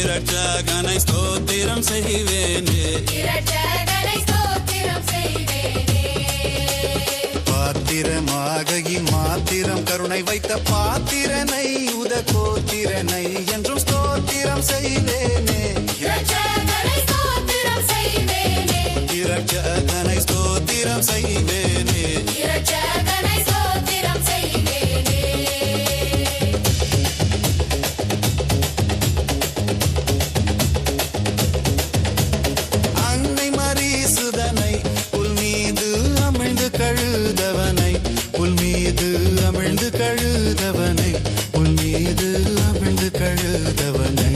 இரட்சகனை ஸ்தோத்திரம் செய்வேனே பாத்திரமாக இம்மாத்திரம் கருணை வைத்த பாத்திரனை உத கோத்திரனை என்றும் ஸ்தோத்திரம் செய்வேனே இரட்சகனை ஸ்தோத்திரம் செய்வேனே அன்னை மரீசுதனை புல் மீது அமிழ்ந்து கழுதவனை புல் மீது அமிழ்ந்து கழுதவனை புல் மீது அமிழ்ந்து கழுதவனை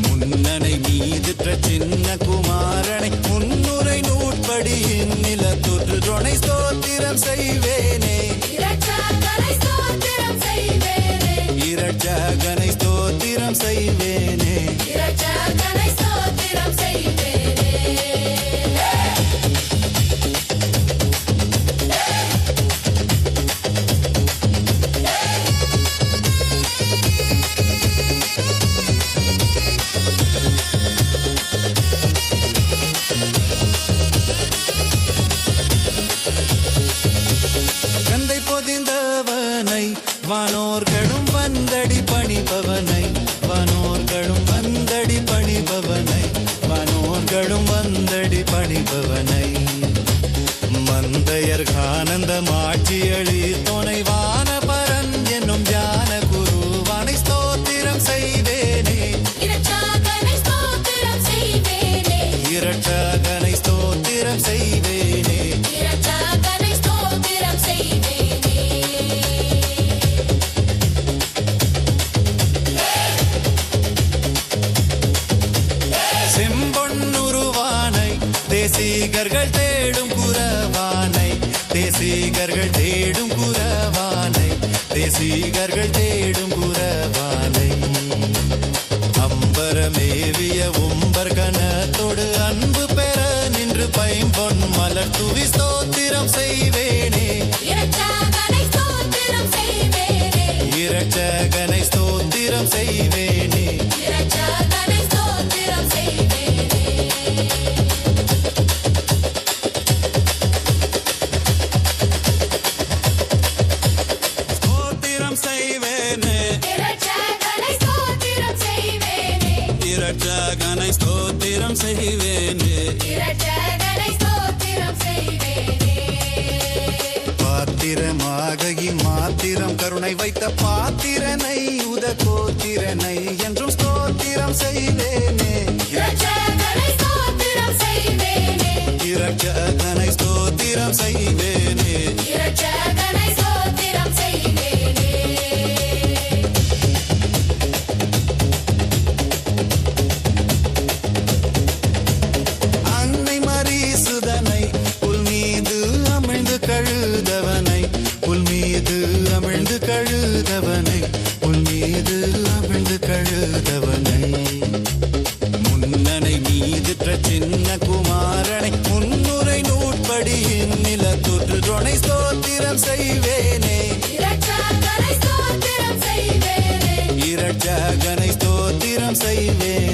முன்னனை மீதுற்ற சின்ன குமாரனை முன்னுரை நூற்படியின் நில தொற்று துணை ஸ்தோத்திரம் செய்வேனே இரட்சகனை ஸ்தோத்திரம் செய்வேனே கந்தை பொதிந்தவனை வானோர்களும் வந்தடி பணிபவனை வானோர்களும் வந்தடி பணிபவனை வானோர்களும் வந்தடி பணிபவனை மந்தையர் ஆனந்த மாட்சியளி துணைவான பரன் என்னும் ஞான குருவானை ஸ்தோத்திரம் செய்வேனே இரட்சகனை ஸ்தோத்திரம் செய்வேனே செம்பொன்னுருவானை தேசிகர்கள் தேடும் குரவானை தேசிகர்கள் தேடும் குரவானை தேசிகர்கள் தேடும் குரவானை அம்பரமேவிய உம்பர் கணத்தோடு அன்பு பெற நின்று பைம்பொன் மலர் துவி ஸ்தோத்திரம் செய்வேனே இரட்சகனை ஸ்தோத்திரம் செய்வேனே ஸ்தோத்திரம் செய்வேனே இரட்சகனை ஸ்தோத்திரம் செய்வேனே பாத்திரமாக இம்மாத்திரம் கருணை வைத்த பாத்திரனை உத கோத்திரனை என்றும் ஸ்தோத்திரம் செய்வேனே இரட்சகனை ஸ்தோத்திரம் செய்வேனே அன்னை மரீசுதனை புல் மீது அமிழ்ந்து கழுதவனை புல் மீது அமிழ்ந்து கழுதவனை புல் மீது அமிழ்ந்து கழுதவனை முன்னனை மீதுற்ற சின்ன குமாரனை முன்னுரை நூற்படியின் நில தொற்று துணை ஸ்தோத்திரம் செய்வேனே இரட்சகனை ஸ்தோத்திரம் செய்வேனே